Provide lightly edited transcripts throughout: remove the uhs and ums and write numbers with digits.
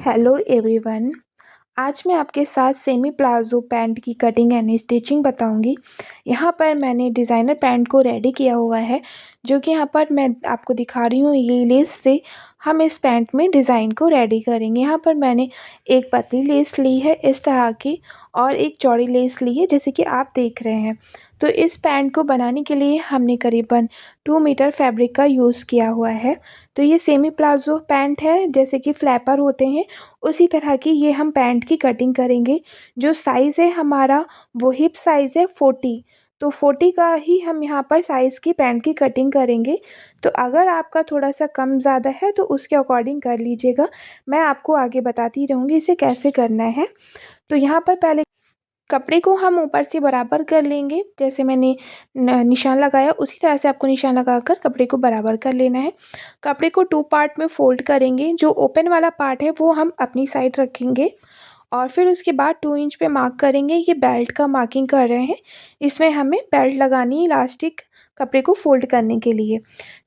Hello everyone. आज मैं आपके साथ सेमी प्लाज़ो पैंट की कटिंग एंड स्टिचिंग बताऊंगी। यहाँ पर मैंने डिज़ाइनर पैंट को रेडी किया हुआ है, जो कि यहाँ पर मैं आपको दिखा रही हूँ। ये लेस से हम इस पैंट में डिज़ाइन को रेडी करेंगे। यहाँ पर मैंने एक पतली लेस ली है इस तरह की, और एक चौड़ी लेस ली है जैसे कि आप देख रहे हैं। तो इस पैंट को बनाने के लिए हमने करीबन 2 मीटर फैब्रिक का यूज़ किया हुआ है। तो ये सेमी प्लाज़ो पैंट है, जैसे कि फ्लैपर होते हैं उसी तरह की ये हम पैंट की कटिंग करेंगे। जो साइज़ है हमारा वो हिप साइज़ है 40, तो 40 का ही हम यहाँ पर साइज़ की पैंट की कटिंग करेंगे। तो अगर आपका थोड़ा सा कम ज़्यादा है तो उसके अकॉर्डिंग कर लीजिएगा। मैं आपको आगे बताती रहूँगी इसे कैसे करना है। तो यहाँ पर पहले कपड़े को हम ऊपर से बराबर कर लेंगे। जैसे मैंने निशान लगाया उसी तरह से आपको निशान लगाकर कपड़े को बराबर कर लेना है। कपड़े को 2 पार्ट में फ़ोल्ड करेंगे। जो ओपन वाला पार्ट है वो हम अपनी साइड रखेंगे, और फिर उसके बाद 2 इंच पे मार्क करेंगे। ये बेल्ट का मार्किंग कर रहे हैं, इसमें हमें बेल्ट लगानी है इलास्टिक कपड़े को फ़ोल्ड करने के लिए।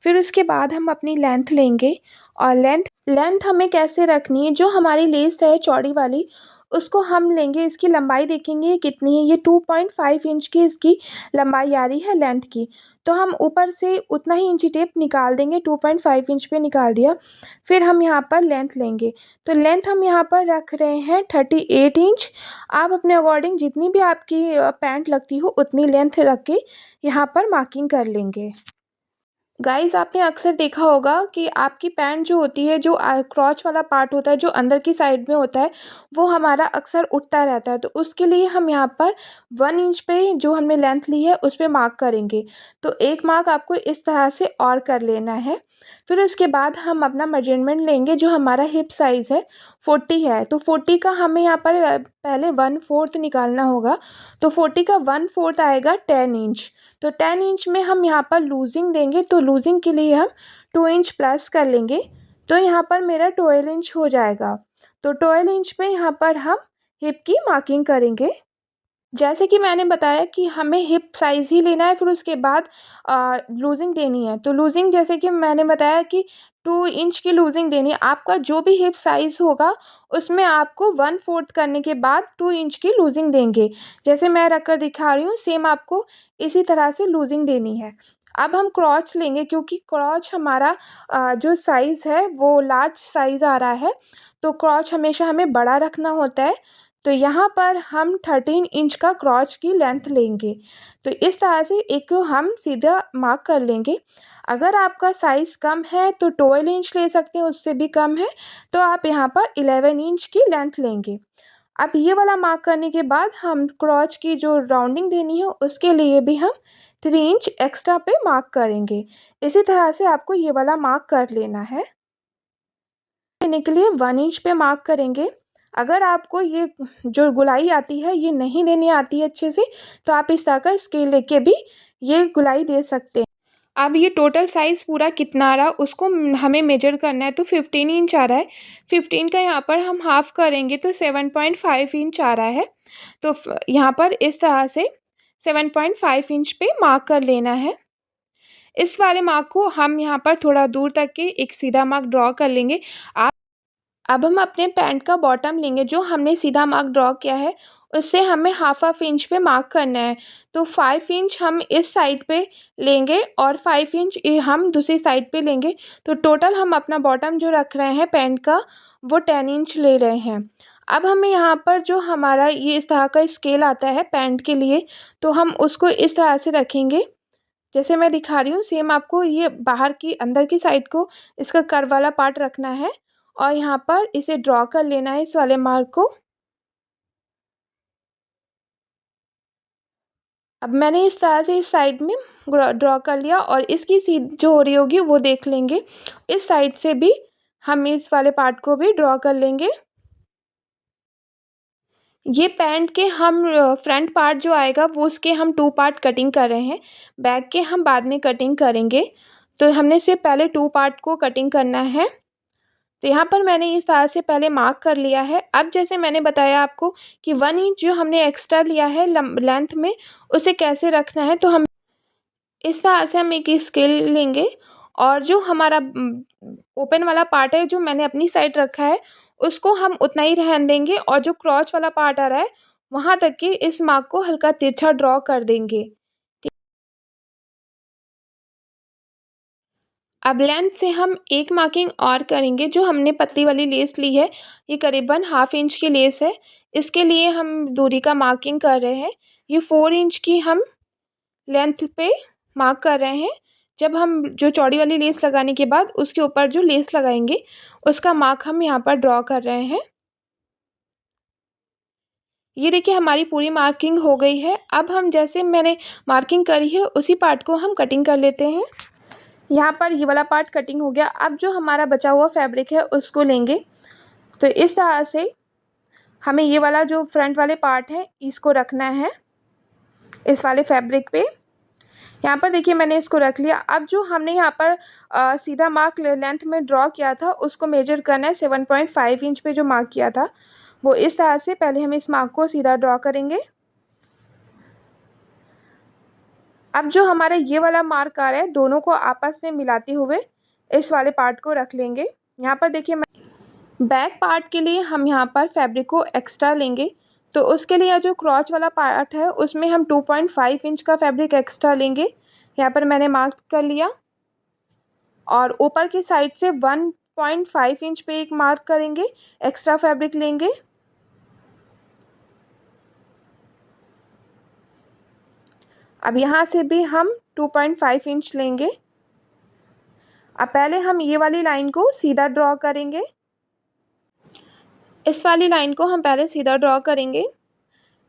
फिर उसके बाद हम अपनी लेंथ लेंगे, और लेंथ हमें कैसे रखनी है, जो हमारी लेस है चौड़ी वाली उसको हम लेंगे। इसकी लंबाई देखेंगे ये कितनी है। ये 2.5 इंच की इसकी लंबाई आ रही है लेंथ की। तो हम ऊपर से उतना ही इंची टेप निकाल देंगे। 2.5 इंच पे निकाल दिया। फिर हम यहाँ पर लेंथ लेंगे। तो लेंथ हम यहाँ पर रख रहे हैं 38 इंच। आप अपने अकॉर्डिंग जितनी भी आपकी पैंट लगती हो उतनी लेंथ रख के यहाँ पर मार्किंग कर लेंगे। गाइस, आपने अक्सर देखा होगा कि आपकी पैंट जो होती है, जो क्रॉच वाला पार्ट होता है जो अंदर की साइड में होता है, वो हमारा अक्सर उठता रहता है। तो उसके लिए हम यहाँ पर 1 इंच पे जो हमने लेंथ ली है उस पे मार्क करेंगे। तो एक मार्क आपको इस तरह से और कर लेना है। फिर उसके बाद हम अपना मेजरमेंट लेंगे। जो हमारा हिप साइज़ है 40 है, तो 40 का हमें यहाँ पर पहले 1/4 निकालना होगा। तो 40 का 1/4 आएगा 10 इंच। तो 10 इंच में हम यहाँ पर लूजिंग देंगे। तो लूजिंग के लिए हम 2 इंच प्लस कर लेंगे। तो यहाँ पर मेरा 12 इंच हो जाएगा। तो 12 इंच में यहाँ पर हम हिप की मार्किंग करेंगे। जैसे कि मैंने बताया कि हमें हिप साइज़ ही लेना है, फिर उसके बाद लूजिंग देनी है। तो लूजिंग जैसे कि मैंने बताया कि 2 इंच की लूजिंग देनी है। आपका जो भी हिप साइज़ होगा उसमें आपको 1/4 करने के बाद 2 इंच की लूजिंग देंगे। जैसे मैं रख कर दिखा रही हूँ, सेम आपको इसी तरह से लूजिंग देनी है। अब हम क्रॉच लेंगे, क्योंकि क्रॉच हमारा जो साइज़ है वो लार्ज साइज़ आ रहा है। तो क्रॉच हमेशा हमें बड़ा रखना होता है। तो यहाँ पर हम 13 इंच का क्रॉच की लेंथ लेंगे। तो इस तरह से एक हम सीधा मार्क कर लेंगे। अगर आपका साइज़ कम है तो 12 इंच ले सकते हैं, उससे भी कम है तो आप यहाँ पर 11 इंच की लेंथ लेंगे। अब ये वाला मार्क करने के बाद हम क्रॉच की जो राउंडिंग देनी है उसके लिए भी हम 3 इंच एक्स्ट्रा पे मार्क करेंगे। इसी तरह से आपको ये वाला मार्क कर लेना है। लेने के लिए 1 इंच पे मार्क करेंगे। अगर आपको ये जो गोलाई आती है ये नहीं देनी आती है अच्छे से, तो आप इस तरह का स्केल लेके भी ये गोलाई दे सकते हैं। अब ये टोटल साइज़ पूरा कितना आ रहा उसको हमें मेजर करना है। तो 15 इंच आ रहा है। 15 का यहाँ पर हम हाफ़ करेंगे तो 7.5 इंच आ रहा है। तो यहाँ पर इस तरह से 7.5 इंच पे मार्क कर लेना है। इस वाले मार्क को हम यहाँ पर थोड़ा दूर तक के एक सीधा मार्क ड्रॉ कर लेंगे। अब हम अपने पैंट का बॉटम लेंगे। जो हमने सीधा मार्क ड्रॉ किया है उससे हमें हाफ इंच पे मार्क करना है। तो 5 इंच हम इस साइड पे लेंगे और 5 इंच हम दूसरी साइड पे लेंगे। तो टोटल हम अपना बॉटम जो रख रहे हैं पैंट का वो 10 इंच ले रहे हैं। अब हमें यहाँ पर जो हमारा ये इस तरह का स्केल आता है पैंट के लिए, तो हम उसको इस तरह से रखेंगे जैसे मैं दिखा रही हूँ। सेम आपको ये बाहर की अंदर की साइड को इसका कर्व वाला पार्ट रखना है, और यहाँ पर इसे ड्रॉ कर लेना है इस वाले मार्क को। अब मैंने इस तरह से इस साइड में ड्रॉ कर लिया, और इसकी सीध जो हो रही होगी वो देख लेंगे। इस साइड से भी हम इस वाले पार्ट को भी ड्रॉ कर लेंगे। ये पैंट के हम फ्रंट पार्ट जो आएगा वो उसके हम 2 पार्ट कटिंग कर रहे हैं। बैक के हम बाद में कटिंग करेंगे। तो हमने सिर्फ पहले 2 पार्ट को कटिंग करना है। तो यहाँ पर मैंने इस तरह से पहले मार्क कर लिया है। अब जैसे मैंने बताया आपको कि 1 इंच जो हमने एक्स्ट्रा लिया है लेंथ में, उसे कैसे रखना है। तो हम इस तरह से हम एक स्केल लेंगे, और जो हमारा ओपन वाला पार्ट है जो मैंने अपनी साइड रखा है उसको हम उतना ही रहने देंगे और जो क्रॉच वाला पार्ट आ रहा है वहाँ तक के इस मार्क को हल्का तिरछा ड्रॉ कर देंगे। अब लेंथ से हम एक मार्किंग और करेंगे। जो हमने पतली वाली लेस ली है, ये करीबन 1/2 इंच की लेस है। इसके लिए हम दूरी का मार्किंग कर रहे हैं। ये 4 इंच की हम लेंथ पे मार्क कर रहे हैं। जब हम जो चौड़ी वाली लेस लगाने के बाद उसके ऊपर जो लेस लगाएंगे उसका मार्क हम यहाँ पर ड्रॉ कर रहे हैं। ये देखिए हमारी पूरी मार्किंग हो गई है। अब हम जैसे मैंने मार्किंग करी है उसी पार्ट को हम कटिंग कर लेते हैं। यहाँ पर ये वाला पार्ट कटिंग हो गया। अब जो हमारा बचा हुआ फैब्रिक है उसको लेंगे। तो इस तरह से हमें ये वाला जो फ्रंट वाले पार्ट है इसको रखना है इस वाले फैब्रिक पे। यहाँ पर देखिए मैंने इसको रख लिया। अब जो हमने यहाँ पर सीधा मार्क लेंथ में ड्रॉ किया था उसको मेजर करना है। 7.5 इंच पे जो मार्क किया था वो इस तरह से पहले हम इस मार्क को सीधा ड्रॉ करेंगे। अब जो हमारा ये वाला मार्क आ रहा है दोनों को आपस में मिलाते हुए इस वाले पार्ट को रख लेंगे। यहाँ पर देखिए मैं बैक पार्ट के लिए हम यहाँ पर फैब्रिक को एक्स्ट्रा लेंगे। तो उसके लिए जो क्रॉच वाला पार्ट है उसमें हम 2.5 इंच का फैब्रिक एक्स्ट्रा लेंगे। यहाँ पर मैंने मार्क कर लिया और ऊपर की साइड से 1.5 इंच पे एक मार्क करेंगे, एक्स्ट्रा फैब्रिक लेंगे। अब यहाँ से भी हम 2.5 इंच लेंगे। अब पहले हम ये वाली लाइन को सीधा ड्रॉ करेंगे। इस वाली लाइन को हम पहले सीधा ड्रॉ करेंगे।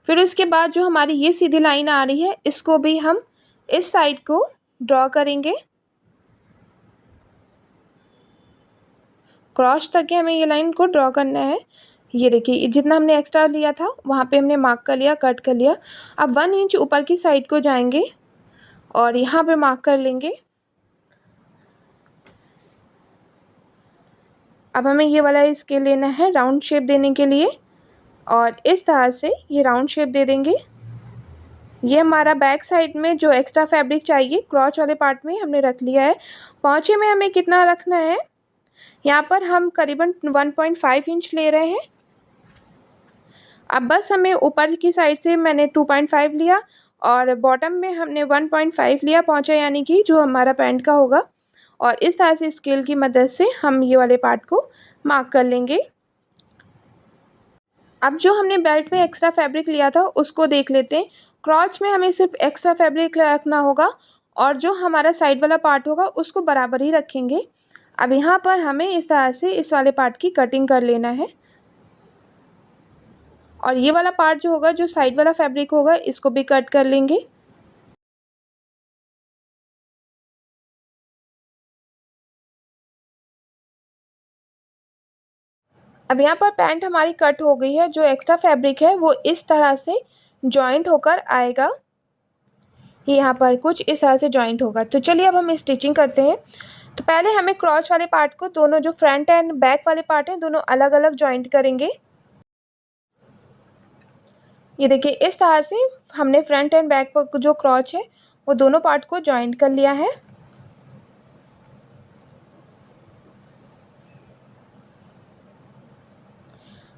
फिर उसके बाद जो हमारी ये सीधी लाइन आ रही है इसको भी हम इस साइड को ड्रॉ करेंगे। क्रॉस तक के हमें ये लाइन को ड्रॉ करना है। ये देखिए जितना हमने एक्स्ट्रा लिया था वहाँ पे हमने मार्क कर लिया, कट कर लिया। अब 1 इंच ऊपर की साइड को जाएंगे और यहाँ पे मार्क कर लेंगे। अब हमें ये वाला स्केल लेना है राउंड शेप देने के लिए और इस तरह से ये राउंड शेप दे देंगे। ये हमारा बैक साइड में जो एक्स्ट्रा फैब्रिक चाहिए क्रॉच वाले पार्ट में हमने रख लिया है। पहुँचे में हमें कितना रखना है, यहाँ पर हम करीबन 1.5 इंच ले रहे हैं। अब बस हमें ऊपर की साइड से मैंने 2.5 लिया और बॉटम में हमने 1.5 लिया पहुँचा, यानी कि जो हमारा पैंट का होगा। और इस तरह से स्केल की मदद से हम ये वाले पार्ट को मार्क कर लेंगे। अब जो हमने बेल्ट में एक्स्ट्रा फैब्रिक लिया था उसको देख लेते हैं। क्रॉच में हमें सिर्फ एक्स्ट्रा फैब्रिक रखना होगा और जो हमारा साइड वाला पार्ट होगा उसको बराबर ही रखेंगे। अब यहाँ पर हमें इस तरह से इस वाले पार्ट की कटिंग कर लेना है और ये वाला पार्ट जो होगा जो साइड वाला फैब्रिक होगा इसको भी कट कर लेंगे। अब यहाँ पर पैंट हमारी कट हो गई है। जो एक्स्ट्रा फैब्रिक है वो इस तरह से जॉइंट होकर आएगा। ये यहाँ पर कुछ इस तरह से जॉइंट होगा। तो चलिए अब हम स्टिचिंग करते हैं। तो पहले हमें क्रॉच वाले पार्ट को दोनों जो फ्रंट एंड बैक वाले पार्ट हैं दोनों अलग अलग जॉइंट करेंगे। ये देखिए इस तरह से हमने फ्रंट एंड बैक पर जो क्रॉच है वो दोनों पार्ट को जॉइंट कर लिया है।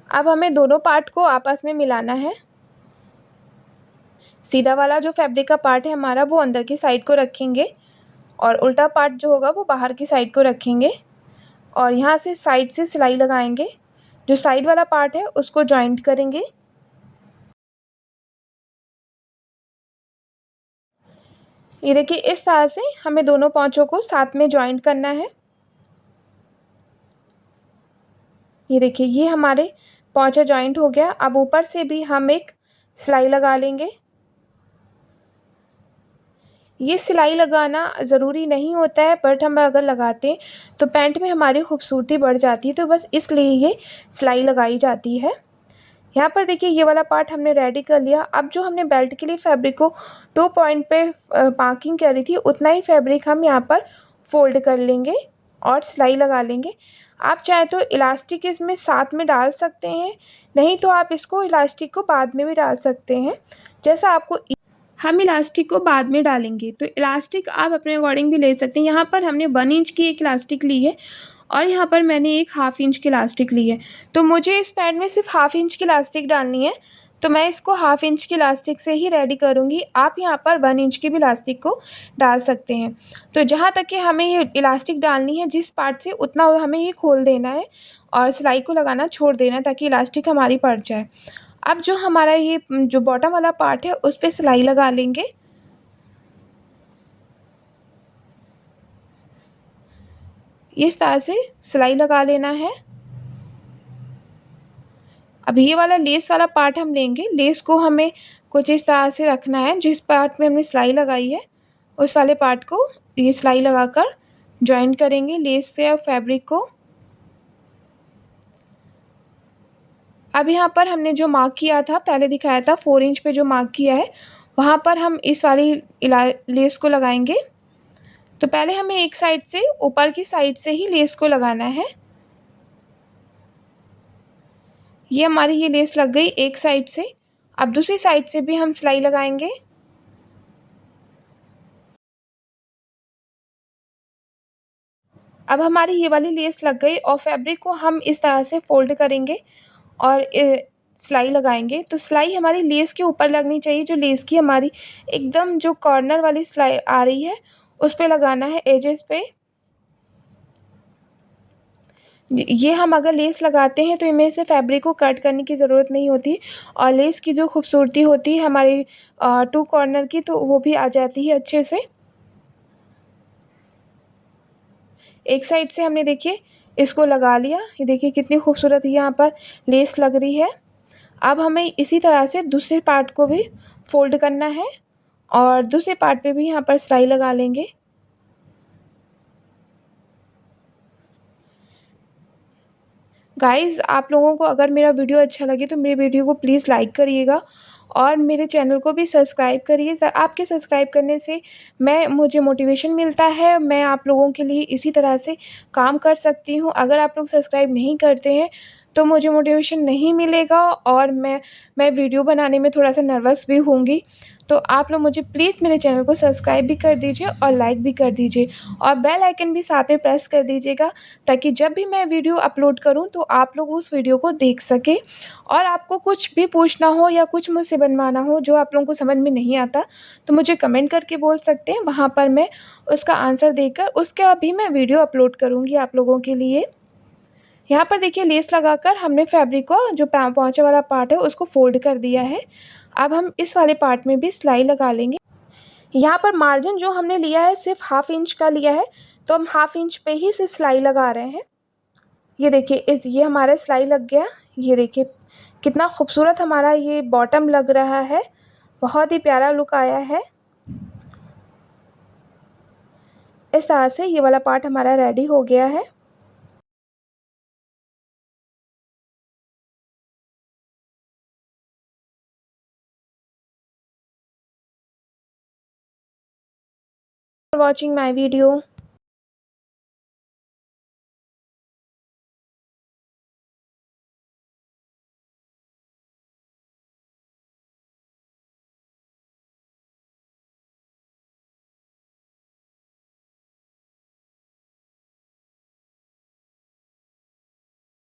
अब हमें दोनों पार्ट को आपस में मिलाना है। सीधा वाला जो फैब्रिक का पार्ट है हमारा वो अंदर की साइड को रखेंगे और उल्टा पार्ट जो होगा वो बाहर की साइड को रखेंगे और यहाँ से साइड से सिलाई लगाएंगे। जो साइड वाला पार्ट है उसको जॉइंट करेंगे। ये देखिए इस तरह से हमें दोनों पाँचों को साथ में जॉइंट करना है। ये देखिए ये हमारे पाँचा जॉइंट हो गया। अब ऊपर से भी हम एक सिलाई लगा लेंगे। ये सिलाई लगाना ज़रूरी नहीं होता है बट हम अगर लगाते हैं तो पैंट में हमारी खूबसूरती बढ़ जाती है, तो बस इसलिए ये सिलाई लगाई जाती है। यहाँ पर देखिए ये वाला पार्ट हमने रेडी कर लिया। अब जो हमने बेल्ट के लिए फैब्रिक को 2 पॉइंट पे मार्किंग करी थी उतना ही फैब्रिक हम यहाँ पर फोल्ड कर लेंगे और सिलाई लगा लेंगे। आप चाहे तो इलास्टिक इसमें साथ में डाल सकते हैं, नहीं तो आप इसको इलास्टिक को बाद में भी डाल सकते हैं, जैसा आपको। हम इलास्टिक को बाद में डालेंगे तो इलास्टिक आप अपने अकॉर्डिंग भी ले सकते हैं। यहाँ पर हमने 1 इंच की एक इलास्टिक ली है और यहाँ पर मैंने एक 1/2 इंच की इलास्टिक ली है। तो मुझे इस पैंट में सिर्फ 1/2 इंच की इलास्टिक डालनी है, तो मैं इसको 1/2 इंच की इलास्टिक से ही रेडी करूँगी। आप यहाँ पर 1 इंच की भी इलास्टिक को डाल सकते हैं। तो जहाँ तक कि हमें ये इलास्टिक डालनी है जिस पार्ट से, उतना हमें ये खोल देना है और सिलाई को लगाना छोड़ देना है ताकि इलास्टिक हमारी पड़ जाए। अब जो हमारा ये जो बॉटम वाला पार्ट है उस पे सिलाई लगा लेंगे। इस तरह से सिलाई लगा लेना है। अब ये वाला लेस वाला पार्ट हम लेंगे। लेस को हमें कुछ इस तरह से रखना है, जिस पार्ट में हमने सिलाई लगाई है उस वाले पार्ट को ये सिलाई लगाकर जॉइन करेंगे लेस से और फैब्रिक को। अब यहाँ पर हमने जो मार्क किया था, पहले दिखाया था 4 इंच पे जो मार्क किया है, वहाँ पर हम इस वाली लेस को लगाएंगे। तो पहले हमें एक साइड से, ऊपर की साइड से ही लेस को लगाना है। ये हमारी ये लेस लग गई एक साइड से। अब दूसरी साइड से भी हम सिलाई लगाएंगे। अब हमारी ये वाली लेस लग गई और फैब्रिक को हम इस तरह से फ़ोल्ड करेंगे और सिलाई लगाएंगे। तो सिलाई हमारी लेस के ऊपर लगनी चाहिए, जो लेस की हमारी एकदम जो कॉर्नर वाली सिलाई आ रही है उस पे लगाना है, एजेस पे। ये हम अगर लेस लगाते हैं तो इनमें से फैब्रिक को कट करने की ज़रूरत नहीं होती और लेस की जो खूबसूरती होती है हमारी 2 कॉर्नर की, तो वो भी आ जाती है अच्छे से। एक साइड से हमने देखिए इसको लगा लिया। ये देखिए कितनी खूबसूरत यहाँ पर लेस लग रही है। अब हमें इसी तरह से दूसरे पार्ट को भी फ़ोल्ड करना है और दूसरे पार्ट पे भी यहाँ पर सिलाई लगा लेंगे। गाइज़, आप लोगों को अगर मेरा वीडियो अच्छा लगे तो मेरे वीडियो को प्लीज़ लाइक करिएगा और मेरे चैनल को भी सब्सक्राइब करिए। आपके सब्सक्राइब करने से मुझे मोटिवेशन मिलता है, मैं आप लोगों के लिए इसी तरह से काम कर सकती हूँ। अगर आप लोग सब्सक्राइब नहीं करते हैं तो मुझे मोटिवेशन नहीं मिलेगा और मैं वीडियो बनाने में थोड़ा-सा नर्वस भी होंगी। तो आप लोग मुझे प्लीज़ मेरे चैनल को सब्सक्राइब भी कर दीजिए और लाइक भी कर दीजिए और बेल आइकन भी साथ में प्रेस कर दीजिएगा, ताकि जब भी मैं वीडियो अपलोड करूं तो आप लोग उस वीडियो को देख सकें। और आपको कुछ भी पूछना हो या कुछ मुझसे बनवाना हो जो आप लोगों को समझ में नहीं आता, तो मुझे कमेंट करके बोल सकते हैं, वहाँ पर मैं उसका आंसर देकर उसके बाद भी मैं वीडियो अपलोड करूँगी आप लोगों के लिए। यहाँ पर देखिए लेस लगाकर हमने फैब्रिक को, जो पोंचे वाला पार्ट है, उसको फ़ोल्ड कर दिया है। अब हम इस वाले पार्ट में भी सिलाई लगा लेंगे। यहाँ पर मार्जिन जो हमने लिया है सिर्फ 1/2 इंच का लिया है, तो हम 1/2 इंच पे ही सिर्फ सिलाई लगा रहे हैं। ये देखिए ये हमारा सिलाई लग गया। ये देखिए कितना खूबसूरत हमारा ये बॉटम लग रहा है, बहुत ही प्यारा लुक आया है। इस तरह से ये वाला पार्ट हमारा रेडी हो गया है। For watching my video.